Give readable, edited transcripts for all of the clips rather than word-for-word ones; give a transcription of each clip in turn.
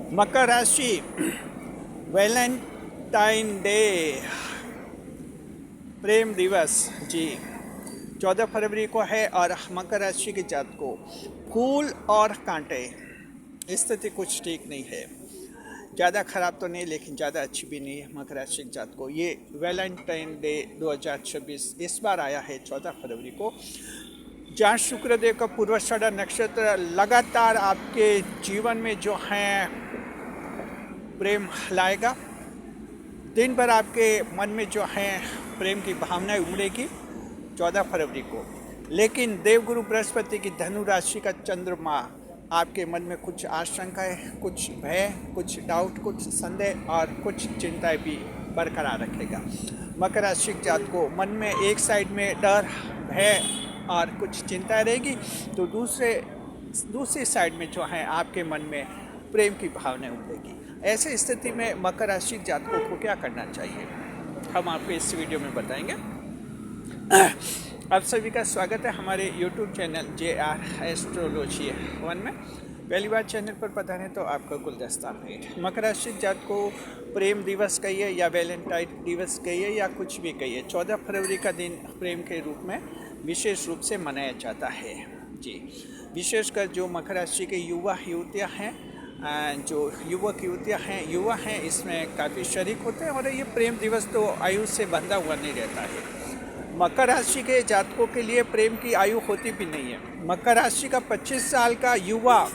मकर राशि Valentine day प्रेम दिवस जी 14 फरवरी को है और मकर राशि के जात को फूल और कांटे स्थिति कुछ ठीक नहीं है। ज़्यादा ख़राब तो नहीं लेकिन ज़्यादा अच्छी भी नहीं है। मकर राशि के जात को ये वैलेंटाइन डे 2026 इस बार आया है 14 फरवरी को, जहाँ शुक्रदेव का पूर्वाषाढ़ा नक्षत्र लगातार आपके जीवन में जो है प्रेम लाएगा। दिन भर आपके मन में जो है प्रेम की भावनाएं उमड़ेगी 14 फरवरी को, लेकिन देवगुरु बृहस्पति की धनु राशि का चंद्रमा आपके मन में कुछ आशंकाएं, कुछ भय, कुछ डाउट, कुछ संदेह और कुछ चिंताएं भी बरकरार रखेगा। मकर राशि के जात को मन में एक साइड में डर, भय और कुछ चिंता रहेगी, तो दूसरी साइड में जो है आपके मन में प्रेम की भावनाएं उमड़ेगी। ऐसे स्थिति में मकर राशि जातकों को क्या करना चाहिए, हम आपको इस वीडियो में बताएंगे। आप सभी का स्वागत है हमारे YouTube चैनल JR एस्ट्रोलॉजी 1 में। पहली बार चैनल पर पधारें तो आपका गुलदस्ता भेंट। मकर राशि जात को प्रेम दिवस कहिए या वैलेंटाइन दिवस कहिए या कुछ भी कहिए, 14 फरवरी का दिन प्रेम के रूप में विशेष रूप से मनाया जाता है जी। विशेषकर जो मकर राशि के युवा युवतियाँ हैं, जो युवक युवतियाँ हैं, युवा हैं, इसमें काफ़ी शरीक होते हैं। और ये प्रेम दिवस तो आयु से बंधा हुआ नहीं रहता है। मकर राशि के जातकों के लिए प्रेम की आयु होती भी नहीं है। मकर राशि का 25 साल का युवा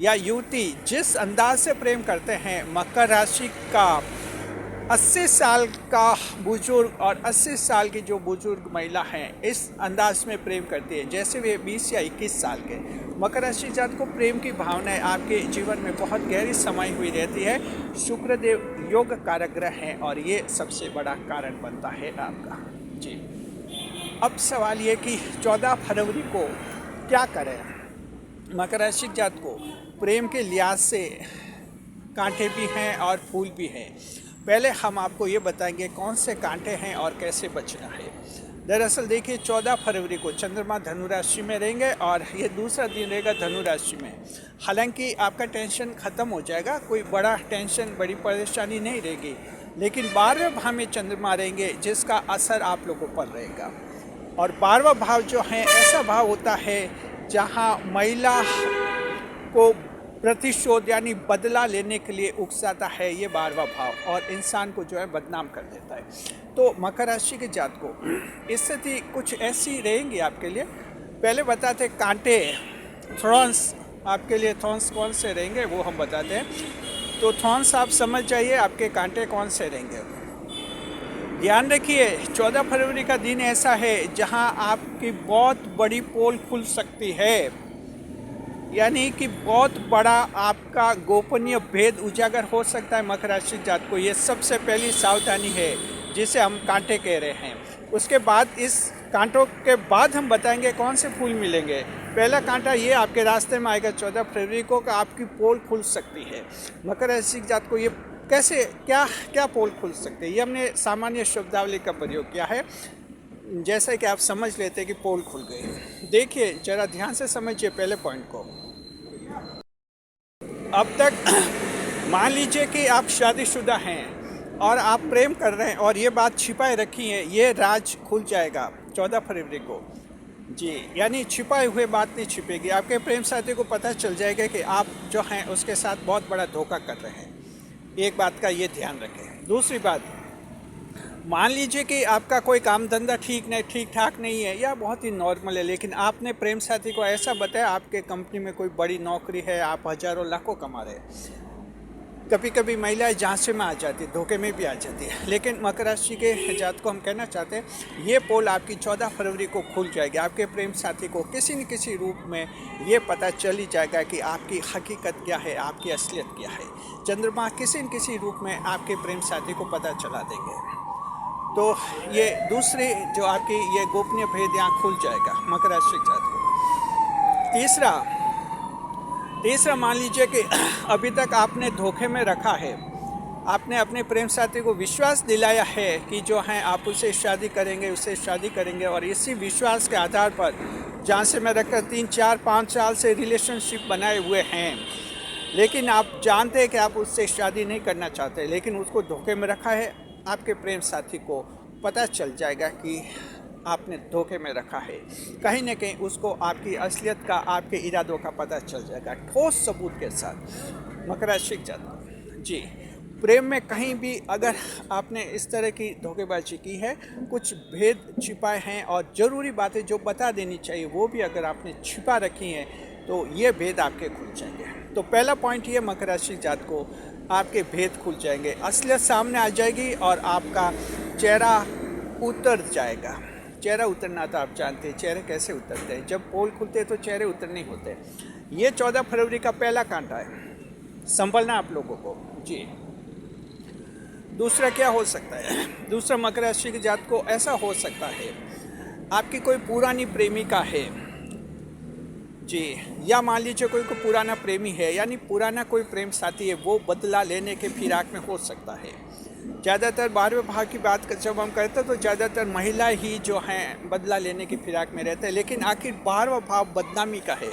या युवती जिस अंदाज से प्रेम करते हैं, मकर राशि का 80 साल का बुजुर्ग और 80 साल की जो बुजुर्ग महिला हैं इस अंदाज में प्रेम करती है जैसे वे 20 या 21 साल के। मकर राशि जात को प्रेम की भावनाएं आपके जीवन में बहुत गहरी समाई हुई रहती है। शुक्रदेव योग कारक ग्रह हैं और ये सबसे बड़ा कारण बनता है आपका जी। अब सवाल ये कि 14 फरवरी को क्या करें। मकर राशि जात को प्रेम के लिहाज से कांटे भी हैं और फूल भी हैं। पहले हम आपको ये बताएंगे कौन से कांटे हैं और कैसे बचना है। दरअसल देखिए 14 फरवरी को चंद्रमा धनु राशि में रहेंगे और ये दूसरा दिन रहेगा धनु राशि में। हालांकि आपका टेंशन ख़त्म हो जाएगा, कोई बड़ा टेंशन, बड़ी परेशानी नहीं रहेगी, लेकिन 12वें भाव में चंद्रमा रहेंगे जिसका असर आप लोगों पर रहेगा। और 12वां भाव जो है ऐसा भाव होता है जहाँ महिला को प्रतिशोध यानी बदला लेने के लिए उकसाता है ये 12वां भाव, और इंसान को जो है बदनाम कर देता है। तो मकर राशि के जात को स्थिति कुछ ऐसी रहेंगी आपके लिए। पहले बताते कांटे, थॉर्न्स आपके लिए थॉर्न्स कौन से रहेंगे वो हम बताते हैं। तो थॉर्न्स आप समझ जाइए आपके कांटे कौन से रहेंगे। ध्यान रखिए 14 फरवरी का दिन ऐसा है जहां आपकी बहुत बड़ी पोल खुल सकती है, यानी कि बहुत बड़ा आपका गोपनीय भेद उजागर हो सकता है। मकर राशि जात को ये सबसे पहली सावधानी है जिसे हम कांटे कह रहे हैं। उसके बाद इस कांटों के बाद हम बताएंगे कौन से फूल मिलेंगे। पहला कांटा ये आपके रास्ते में आएगा 14 फरवरी को कि आपकी पोल खुल सकती है। मकर राशि जात को ये कैसे क्या पोल खुल सकते हैं, ये हमने सामान्य शब्दावली का प्रयोग किया है, जैसे कि आप समझ लेते हैं कि पोल खुल गई। देखिए जरा ध्यान से समझिए पहले पॉइंट को। अब तक मान लीजिए कि आप शादीशुदा हैं और आप प्रेम कर रहे हैं और ये बात छिपाए रखी है, ये राज खुल जाएगा 14 फरवरी को जी। यानी छिपाए हुए बात नहीं छिपेगी, आपके प्रेम साथी को पता चल जाएगा कि आप जो हैं उसके साथ बहुत बड़ा धोखा कर रहे हैं। एक बात का ये ध्यान रखें। दूसरी बात, मान लीजिए कि आपका कोई काम धंधा ठीक ठाक नहीं है या बहुत ही नॉर्मल है, लेकिन आपने प्रेम साथी को ऐसा बताया आपके कंपनी में कोई बड़ी नौकरी है, आप हज़ारों लाखों कमा रहे हैं। कभी कभी महिलाएं झांसे में आ जाती है, धोखे में भी आ जाती है। लेकिन मकर राशि के जात को हम कहना चाहते हैं ये पोल आपकी 14 फरवरी को खुल जाएगी। आपके प्रेम साथी को किसी न किसी रूप में ये पता चल ही जाएगा कि आपकी हकीकत क्या है, आपकी असलियत क्या है। चंद्रमा किसी न किसी रूप में आपके प्रेम साथी को पता चला देंगे। तो ये दूसरी जो आपकी ये गोपनीय भेद यहाँ खुल जाएगा मकर राशि जात को। तीसरा मान लीजिए कि अभी तक आपने धोखे में रखा है, आपने अपने प्रेम साथी को विश्वास दिलाया है कि जो है आप उससे शादी करेंगे और इसी विश्वास के आधार पर जहाँ से मैं रखकर 3, 4, 5 साल से रिलेशनशिप बनाए हुए हैं, लेकिन आप जानते हैं कि आप उससे शादी नहीं करना चाहते, लेकिन उसको धोखे में रखा है। आपके प्रेम साथी को पता चल जाएगा कि आपने धोखे में रखा है। कहीं ना कहीं उसको आपकी असलियत का, आपके इरादों का पता चल जाएगा ठोस सबूत के साथ। मकर राशि के जातक जी, प्रेम में कहीं भी अगर आपने इस तरह की धोखेबाजी की है, कुछ भेद छिपाए हैं और ज़रूरी बातें जो बता देनी चाहिए वो भी अगर आपने छिपा रखी हैं, तो ये भेद आपके खुल जाएंगे। तो पहला पॉइंट ये मकर राशि जात को आपके भेद खुल जाएंगे, असलियत सामने आ जाएगी और आपका चेहरा उतर जाएगा। चेहरा उतरना तो आप जानते हैं, चेहरे कैसे उतरते हैं, जब पोल खुलते हैं तो चेहरे उतरने होते हैं। ये 14 फरवरी का पहला कांटा है, संभलना आप लोगों को जी। दूसरा क्या हो सकता है? दूसरा मकर राशि की जात को ऐसा हो सकता है, आपकी कोई पुरानी प्रेमिका है जी, या मान लीजिए कोई पुराना प्रेमी है, यानी पुराना कोई प्रेम साथी है, वो बदला लेने के फिराक में हो सकता है। ज़्यादातर 12वें भाव की बात जब हम करते हैं तो ज़्यादातर महिला ही जो हैं बदला लेने की फिराक में रहते हैं, लेकिन आखिर 12वां भाव बदनामी का है,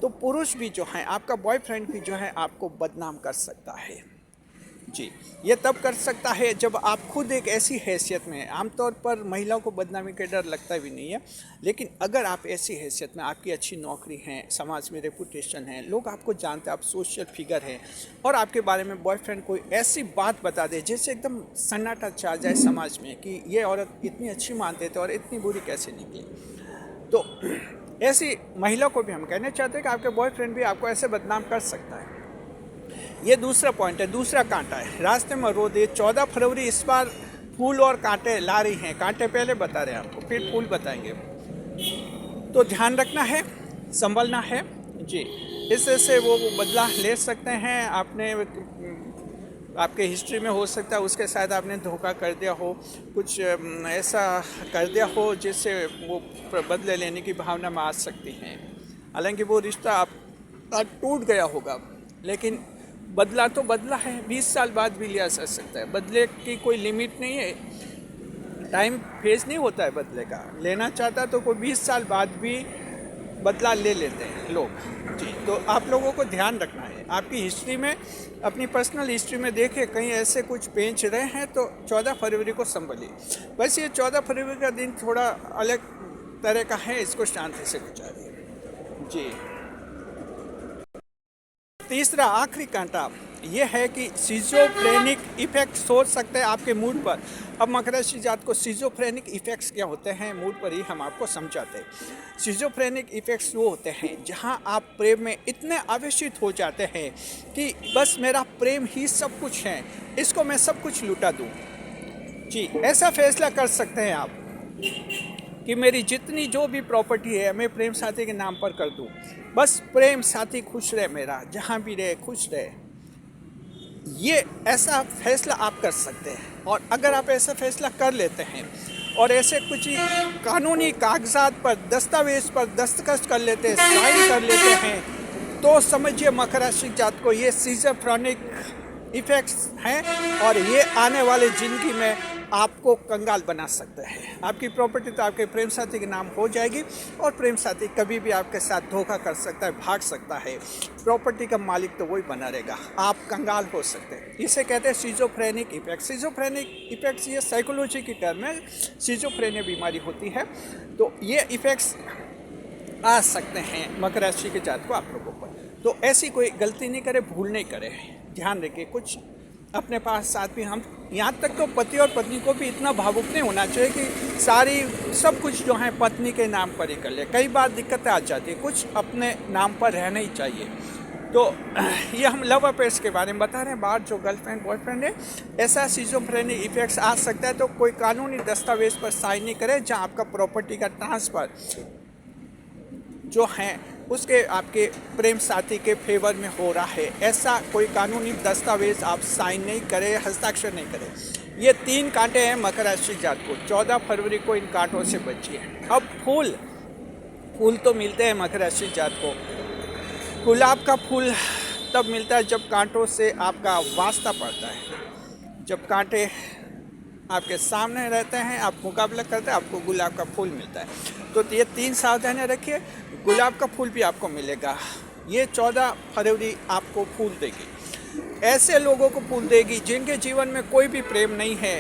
तो पुरुष भी जो है, आपका बॉयफ्रेंड भी जो है आपको बदनाम कर सकता है जी। ये तब कर सकता है जब आप खुद एक ऐसी हैसियत में, आमतौर पर महिलाओं को बदनामी का डर लगता भी नहीं है, लेकिन अगर आप ऐसी हैसियत में, आपकी अच्छी नौकरी है, समाज में रेपुटेशन है, लोग आपको जानते हैं, आप सोशल फिगर हैं, और आपके बारे में बॉयफ्रेंड कोई ऐसी बात बता दे जिससे एकदम सन्नाटा छा जाए समाज में कि ये औरत इतनी अच्छी मानते थे और इतनी बुरी कैसे निकली, तो ऐसी महिला को भी हम कहना चाहते हैं कि आपके बॉयफ्रेंड भी आपको ऐसे बदनाम कर सकता है। ये दूसरा पॉइंट है, दूसरा कांटा है, रास्ते में रो दे। 14 फरवरी इस बार फूल और कांटे ला रही हैं, कांटे पहले बता रहे हैं आपको, फिर फूल बताएंगे, तो ध्यान रखना है, संभलना है जी। इससे वो बदला ले सकते हैं। आपने, आपके हिस्ट्री में हो सकता है उसके साथ आपने धोखा कर दिया हो, कुछ ऐसा कर दिया हो जिससे वो बदले लेने की भावना में आ सकती हैं। हालांकि वो रिश्ता आप टूट गया होगा, लेकिन बदला तो बदला है, 20 साल बाद भी लिया जा सकता है। बदले की कोई लिमिट नहीं है, टाइम फेज नहीं होता है बदले का। लेना चाहता तो कोई 20 साल बाद भी बदला ले लेते हैं लोग जी। तो आप लोगों को ध्यान रखना है, आपकी हिस्ट्री में, अपनी पर्सनल हिस्ट्री में देखें कहीं ऐसे कुछ पेंच रहे हैं तो 14 फरवरी को संभलिए। बस ये 14 फरवरी का दिन थोड़ा अलग तरह का है, इसको शांति से गुजारिए जी। तीसरा आखिरी कांटा ये है कि सिजोफ्रेनिक इफेक्ट्स हो सकते हैं आपके मूड पर। अब मकर राशि जात को सिजोफ्रेनिक इफेक्ट्स क्या होते हैं मूड पर ही हम आपको समझाते हैं। सिजोफ्रेनिक इफेक्ट्स वो होते हैं जहां आप प्रेम में इतने आवेशित हो जाते हैं कि बस मेरा प्रेम ही सब कुछ है, इसको मैं सब कुछ लुटा दूं जी। ऐसा फैसला कर सकते हैं आप कि मेरी जितनी जो भी प्रॉपर्टी है मैं प्रेम साथी के नाम पर कर दूं, बस प्रेम साथी खुश रहे, मेरा जहां भी रहे खुश रहे। ये ऐसा फैसला आप कर सकते हैं, और अगर आप ऐसा फैसला कर लेते हैं और ऐसे कुछ कानूनी कागजात पर, दस्तावेज पर दस्तखत कर लेते हैं, साइन कर लेते हैं, तो समझिए मकर राशि जात को ये सिजोफ्रेनिक इफेक्ट्स हैं और ये आने वाले ज़िंदगी में आपको कंगाल बना सकते हैं। आपकी प्रॉपर्टी तो आपके प्रेम साथी के नाम हो जाएगी, और प्रेम साथी कभी भी आपके साथ धोखा कर सकता है, भाग सकता है, प्रॉपर्टी का मालिक तो वही बना रहेगा, आप कंगाल हो सकते हैं। इसे कहते हैं सिजोफ्रेनिक इफेक्ट। सिजोफ्रेनिक इफेक्ट्स ये साइकोलॉजी की टर्म है, सिजोफ्रेनिया बीमारी होती है, तो ये इफेक्ट्स आ सकते हैं मकर राशि के जात को आप लोगों पर। तो ऐसी कोई गलती नहीं करे, भूल नहीं करे, ध्यान रखिए। कुछ अपने पास साथ भी, हम यहाँ तक तो पति और पत्नी को भी इतना भावुक नहीं होना चाहिए कि सारी सब कुछ जो है पत्नी के नाम पर ही कर ले। कई बार दिक्कतें आ जाती है, कुछ अपने नाम पर रहना ही चाहिए। तो ये हम लव अफेयर्स के बारे में बता रहे हैं। बाहर जो गर्लफ्रेंड बॉयफ्रेंड है, ऐसा सिजोफ्रेनिक इफेक्ट्स आ सकता है, तो कोई कानूनी दस्तावेज पर साइन नहीं करे जहाँ आपका प्रॉपर्टी का ट्रांसफ़र जो है उसके आपके प्रेम साथी के फेवर में हो रहा है, ऐसा कोई कानूनी दस्तावेज आप साइन नहीं करें, हस्ताक्षर नहीं करें। ये 3 कांटे हैं मकर राशि जात को। 14 फरवरी को इन कांटों से बचिए। अब फूल तो मिलते हैं मकर राशि जात को। गुलाब का फूल तब मिलता है जब कांटों से आपका वास्ता पड़ता है। जब कांटे आपके सामने रहते हैं, आप मुकाबला करते हैं, आपको गुलाब का फूल मिलता है। तो ये 3 सावधानियाँ रखिए। गुलाब का फूल भी आपको मिलेगा, ये 14 फरवरी आपको फूल देगी। ऐसे लोगों को फूल देगी जिनके जीवन में कोई भी प्रेम नहीं है।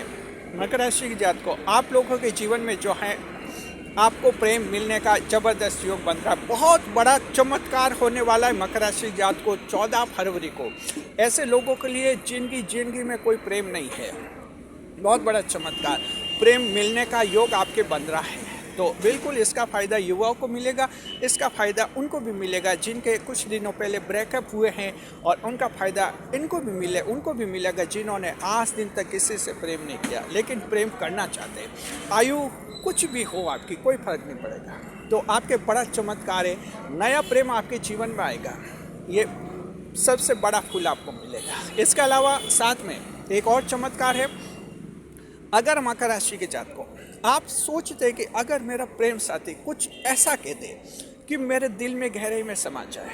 मकर राशि की जात को आप लोगों के जीवन में जो है आपको प्रेम मिलने का ज़बरदस्त योग बन रहा है। बहुत बड़ा चमत्कार होने वाला है मकर राशि जात को 14 फरवरी को। ऐसे लोगों के लिए जिनकी जिंदगी में कोई प्रेम नहीं है, बहुत बड़ा चमत्कार प्रेम मिलने का योग आपके बन रहा है। तो बिल्कुल इसका फ़ायदा युवाओं को मिलेगा, इसका फ़ायदा उनको भी मिलेगा जिनके कुछ दिनों पहले ब्रेकअप हुए हैं, और उनका फ़ायदा उनको भी मिलेगा जिन्होंने आज दिन तक किसी से प्रेम नहीं किया लेकिन प्रेम करना चाहते हैं। आयु कुछ भी हो आपकी, कोई फ़र्क नहीं पड़ेगा। तो आपके बड़ा चमत्कार है, नया प्रेम आपके जीवन में आएगा, ये सबसे बड़ा फूल आपको मिलेगा। इसके अलावा साथ में एक और चमत्कार है। अगर मकर राशि के जातक को आप सोचते हैं कि अगर मेरा प्रेम साथी कुछ ऐसा कह दे कि मेरे दिल में गहराई में समा जाए,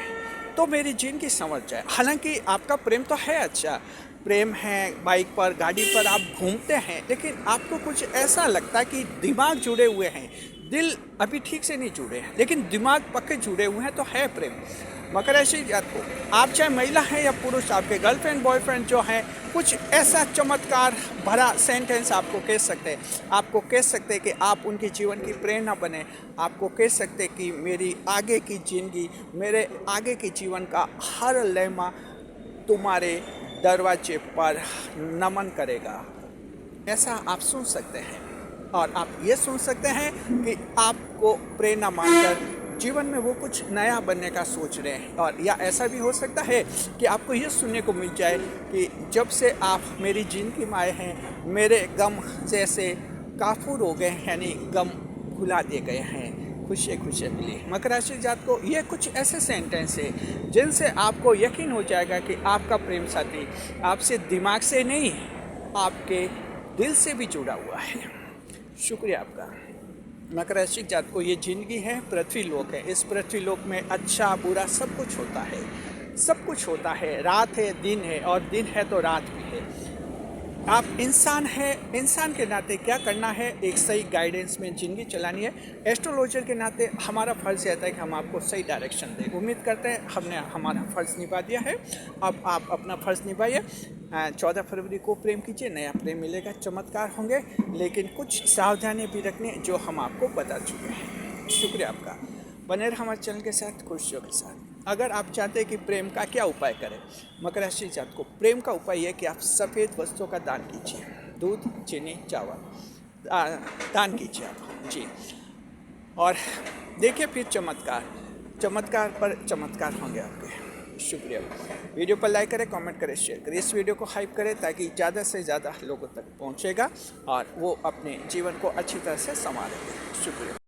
तो मेरी जिंदगी संवर जाए। हालांकि आपका प्रेम तो है, अच्छा प्रेम है, बाइक पर गाड़ी पर आप घूमते हैं, लेकिन आपको कुछ ऐसा लगता है कि दिमाग जुड़े हुए हैं, दिल अभी ठीक से नहीं जुड़े हैं, लेकिन दिमाग पक्के जुड़े हुए हैं, तो है प्रेम। मकर राशि जातक को आप चाहे महिला हैं या पुरुष, आपके गर्लफ्रेंड बॉयफ्रेंड जो हैं, कुछ ऐसा चमत्कार भरा सेंटेंस आपको कह सकते हैं, आपको कह सकते हैं कि आप उनके जीवन की प्रेरणा बने, आपको कह सकते हैं कि मेरी आगे की ज़िंदगी, मेरे आगे के जीवन का हर लम्हा तुम्हारे दरवाजे पर नमन करेगा, ऐसा आप सुन सकते हैं। और आप ये सुन सकते हैं कि आपको प्रेरणा मानकर जीवन में वो कुछ नया बनने का सोच रहे हैं। और या ऐसा भी हो सकता है कि आपको ये सुनने को मिल जाए कि जब से आप मेरी जिंदगी में आए हैं, मेरे गम जैसे काफूर हो गए, यानी गम भुला दिए गए हैं, खुशी खुशी मिली। मकर राशि जात को ये कुछ ऐसे सेंटेंस है जिनसे आपको यकीन हो जाएगा कि आपका प्रेम साथी आपसे दिमाग से नहीं, आपके दिल से भी जुड़ा हुआ है। शुक्रिया आपका। मकर राशि जात को ये जिंदगी है, पृथ्वी लोक है। इस पृथ्वी लोक में अच्छा बुरा सब कुछ होता है, सब कुछ होता है। रात है, दिन है, और दिन है तो रात भी है। आप इंसान हैं, इंसान के नाते क्या करना है, एक सही गाइडेंस में ज़िंदगी चलानी है। एस्ट्रोलॉजर के नाते हमारा फ़र्ज़ रहता है कि हम आपको सही डायरेक्शन दें। उम्मीद करते हैं हमने हमारा फ़र्ज़ निभा दिया है। अब आप अपना फ़र्ज़ निभाइए। 14 फरवरी को प्रेम कीजिए, नया प्रेम मिलेगा, चमत्कार होंगे, लेकिन कुछ सावधानी भी रखनी है जो हम आपको बता चुके हैं। शुक्रिया आपका। बने रहे हमारे चैनल के साथ, खुशियों के साथ। अगर आप चाहते हैं कि प्रेम का क्या उपाय करें, मकर राशि जात को प्रेम का उपाय है कि आप सफ़ेद वस्तुओं का दान कीजिए, दूध, चीनी, चावल दान कीजिए आप जी। और देखिए फिर चमत्कार पर चमत्कार होंगे आपके। शुक्रिया। वीडियो पर लाइक करें, कमेंट करें, शेयर करें, इस वीडियो को हाइप करें ताकि ज़्यादा से ज़्यादा लोगों तक पहुँचेगा और वो अपने जीवन को अच्छी तरह से संभालेंगे। शुक्रिया।